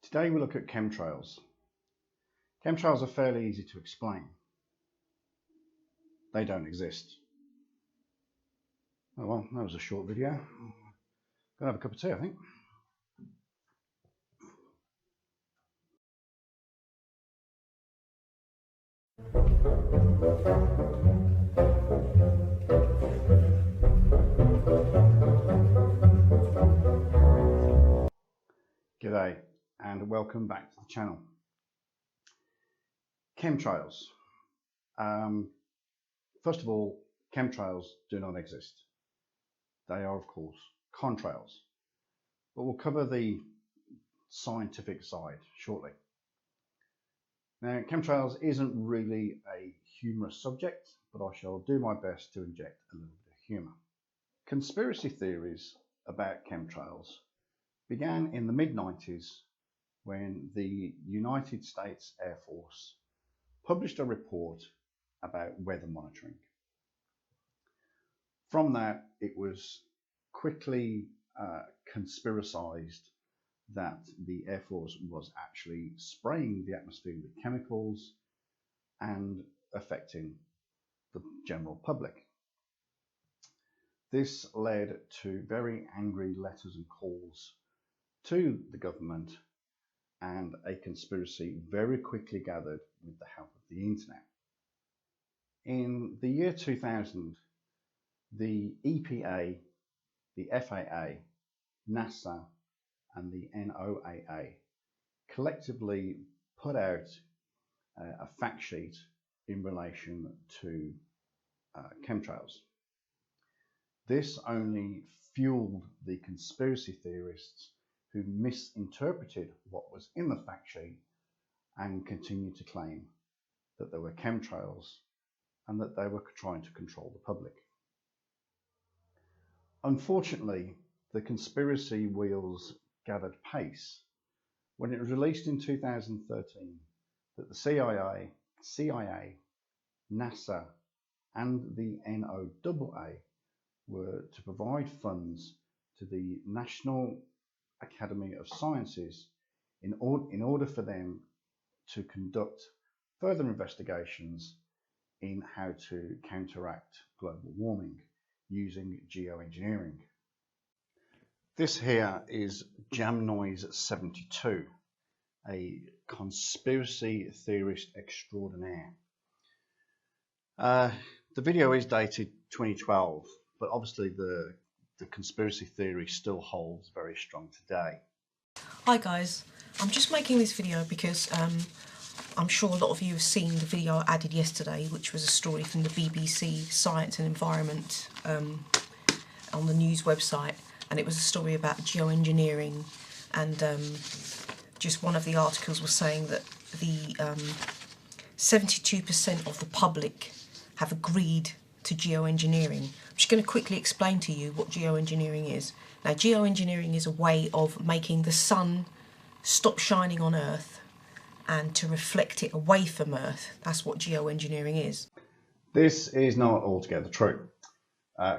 Today we look at chemtrails. Chemtrails are fairly easy to explain. They don't exist. Oh well, that was a short video. Gonna have a cup of tea, I think. G'day and welcome back to the channel. Chemtrails. First of all, chemtrails do not exist. They are, of course, contrails. But we'll cover the scientific side shortly. Now, chemtrails isn't really a humorous subject, but I shall do my best to inject a little bit of humour. Conspiracy theories about chemtrails began in the mid-90s when the United States Air Force published a report about weather monitoring. From that, it was quickly conspiracized that the Air Force was actually spraying the atmosphere with chemicals and affecting the general public. This led to very angry letters and calls to the government, and a conspiracy very quickly gathered with the help of the internet. In the year 2000, the EPA, the FAA, NASA, and the NOAA collectively put out a fact sheet in relation to chemtrails. This only fueled the conspiracy theorists who misinterpreted what was in the fact sheet and continued to claim that there were chemtrails and that they were trying to control the public. Unfortunately, the conspiracy wheels gathered pace when it was released in 2013 that the CIA, NASA, and the NOAA were to provide funds to the National Academy of Sciences in order for them to conduct further investigations in how to counteract global warming using geoengineering. This here is Jam Noise 72, a conspiracy theorist extraordinaire. The video is dated 2012, but obviously the conspiracy theory still holds very strong today. Hi guys, I'm just making this video because I'm sure a lot of you have seen the video I added yesterday, which was a story from the BBC Science and Environment on the news website, and it was a story about geoengineering, and just one of the articles was saying that the 72% of the public have agreed to geoengineering. I'm just going to quickly explain to you what geoengineering is. Now, geoengineering is a way of making the sun stop shining on Earth and to reflect it away from Earth. That's what geoengineering is. This is not altogether true.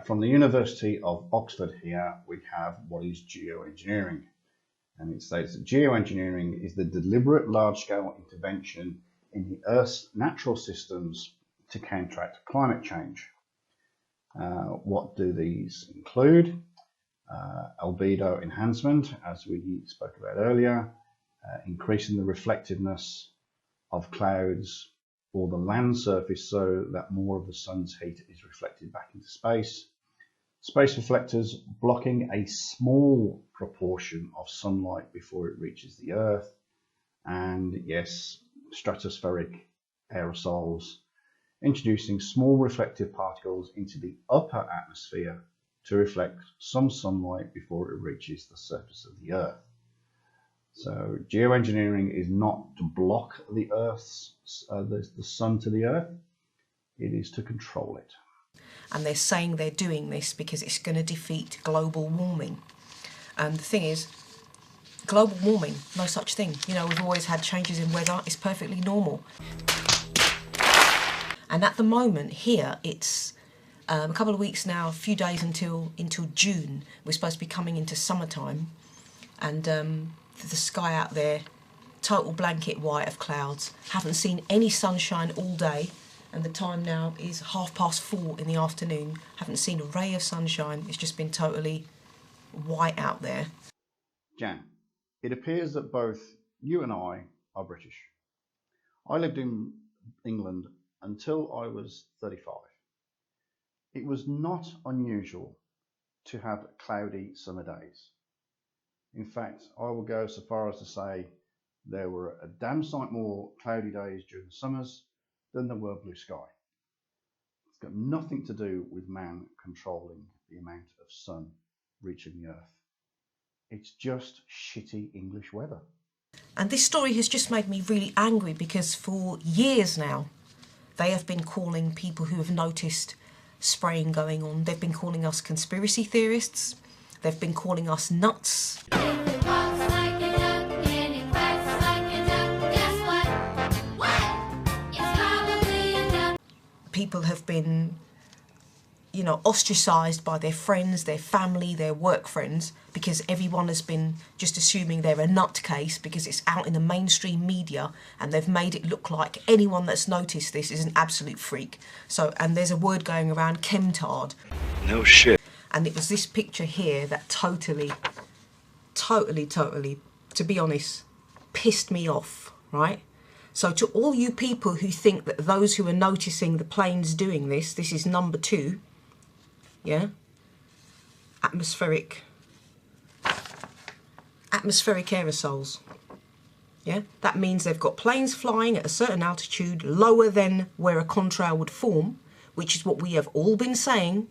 From the University of Oxford here, we have what is geoengineering. And it states that geoengineering is the deliberate large-scale intervention in the Earth's natural systems to counteract climate change. What do these include? Albedo enhancement, as we spoke about earlier, increasing the reflectiveness of clouds or the land surface so that more of the sun's heat is reflected back into space. Space reflectors blocking a small proportion of sunlight before it reaches the Earth. And yes, stratospheric aerosols, introducing small reflective particles into the upper atmosphere to reflect some sunlight before it reaches the surface of the Earth. So geoengineering is not to block the Earth's, the sun to the Earth, it is to control it. And they're saying they're doing this because it's going to defeat global warming. And the thing is, global warming, no such thing. You know, we've always had changes in weather, it's perfectly normal. And at the moment here, it's a couple of weeks now, a few days until June. We're supposed to be coming into summertime, and the sky out there total blanket white of clouds. Haven't seen any sunshine all day, and the time now is 4:30 in the afternoon. Haven't seen a ray of sunshine. It's just been totally white out there. Jan, it appears that both you and I are British. I lived in England until I was 35. It was not unusual to have cloudy summer days. In fact, I will go so far as to say there were a damn sight more cloudy days during the summers than there were blue sky. It's got nothing to do with man controlling the amount of sun reaching the earth. It's just shitty English weather. And this story has just made me really angry because for years now, they have been calling people who have noticed spraying going on, they've been calling us conspiracy theorists, they've been calling us nuts. People have been, ostracised by their friends, their family, their work friends, because everyone has been just assuming they're a nutcase because it's out in the mainstream media, and they've made it look like anyone that's noticed this is an absolute freak. So, and there's a word going around, chemtard. No shit. And it was this picture here that totally, to be honest, pissed me off, right? So to all you people who think that those who are noticing the planes doing this is number 2, yeah? Atmospheric aerosols, yeah? That means they've got planes flying at a certain altitude lower than where a contrail would form, which is what we have all been saying,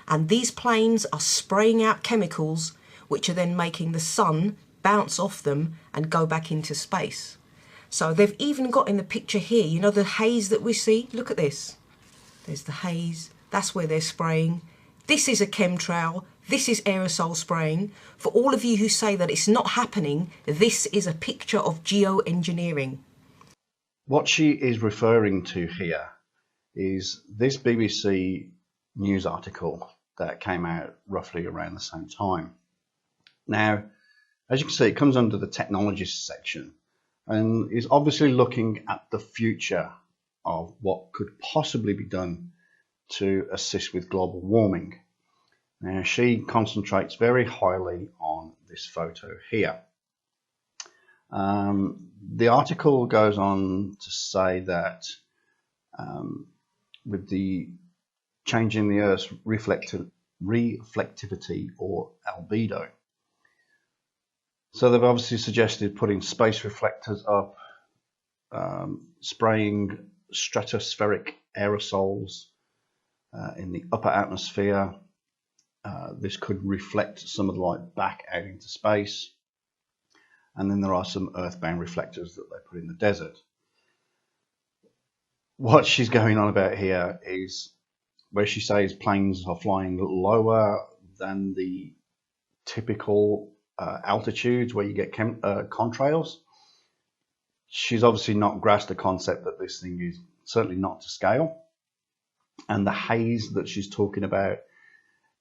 and these planes are spraying out chemicals which are then making the sun bounce off them and go back into space. So they've even got in the picture here, you know the haze that we see? Look at this. There's the haze. That's where they're spraying. This is a chemtrail. This is aerosol spraying. For all of you who say that it's not happening, this is a picture of geoengineering. What she is referring to here is this BBC news article that came out roughly around the same time. Now, as you can see, it comes under the technologies section and is obviously looking at the future of what could possibly be done to assist with global warming. Now, she concentrates very highly on this photo here. The article goes on to say that with the change in the Earth's reflectivity or albedo, so they've obviously suggested putting space reflectors up, spraying stratospheric aerosols in the upper atmosphere. This could reflect some of the light back out into space. And then there are some earthbound reflectors that they put in the desert. What she's going on about here is where she says planes are flying lower than the typical altitudes where you get contrails. She's obviously not grasped the concept that this thing is certainly not to scale. And the haze that she's talking about,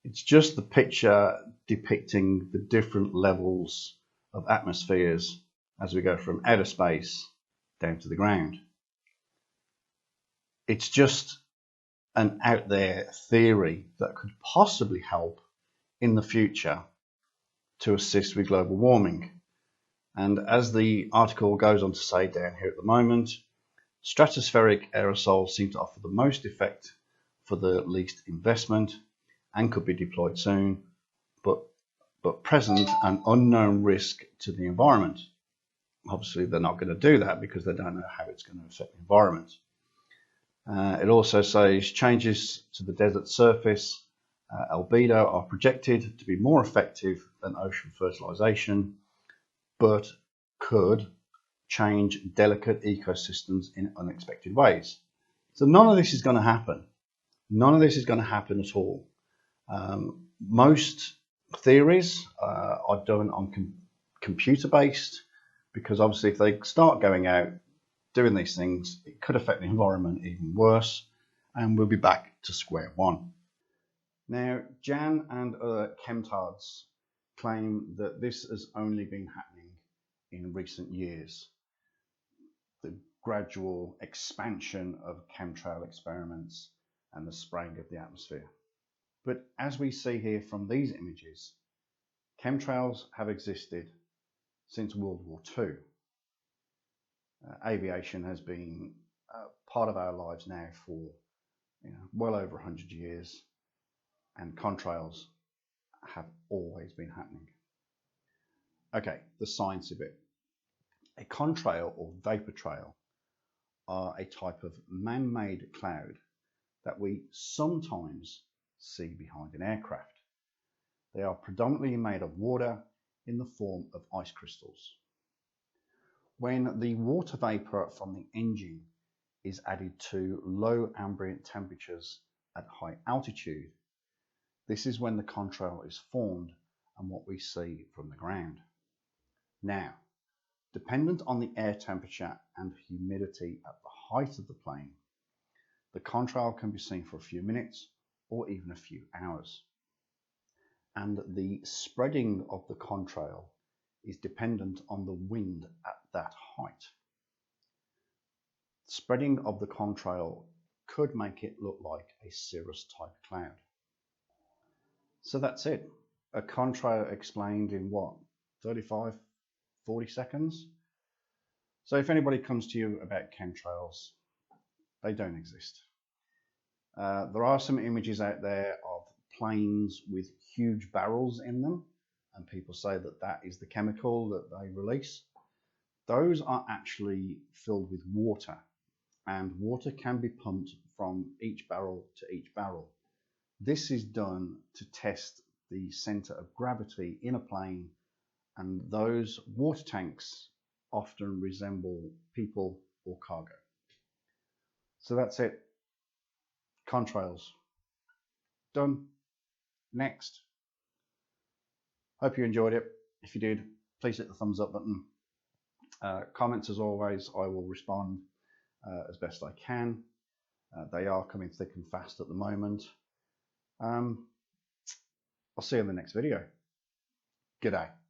it's just the picture depicting the different levels of atmospheres as we go from outer space down to the ground. It's just an out there theory that could possibly help in the future to assist with global warming. And as the article goes on to say down here at the moment, stratospheric aerosols seem to offer the most effect for the least investment and could be deployed soon, but present an unknown risk to the environment. Obviously, they're not going to do that because they don't know how it's going to affect the environment. It also says changes to the desert surface albedo are projected to be more effective than ocean fertilization, but could change delicate ecosystems in unexpected ways. So none of this is going to happen. None of this is going to happen at all. Most theories are done on computer-based, because obviously if they start going out doing these things, it could affect the environment even worse, and we'll be back to square one. Now, Jan and other chemtards claim that this has only been happening in recent years, the gradual expansion of chemtrail experiments and the spraying of the atmosphere. But as we see here from these images, chemtrails have existed since World War II. Aviation has been part of our lives now for well over 100 years, and contrails have always been happening. Okay, the science of it. A contrail or vapour trail are a type of man-made cloud that we sometimes see behind an aircraft. They are predominantly made of water in the form of ice crystals. When the water vapour from the engine is added to low ambient temperatures at high altitude, this is when the contrail is formed and what we see from the ground. Now, dependent on the air temperature and humidity at the height of the plane, the contrail can be seen for a few minutes or even a few hours. And the spreading of the contrail is dependent on the wind at that height. Spreading of the contrail could make it look like a cirrus type cloud. So that's it. A contrail explained in what, 35, 40 seconds? So if anybody comes to you about chemtrails, they don't exist. There are some images out there of planes with huge barrels in them, and people say that that is the chemical that they release. Those are actually filled with water, and water can be pumped from each barrel to each barrel. This is done to test the center of gravity in a plane, and those water tanks often resemble people or cargo. So that's it. Contrails. Done. Next. Hope you enjoyed it. If you did, please hit the thumbs up button. Comments, as always, I will respond as best I can. They are coming thick and fast at the moment. I'll see you in the next video. Good day.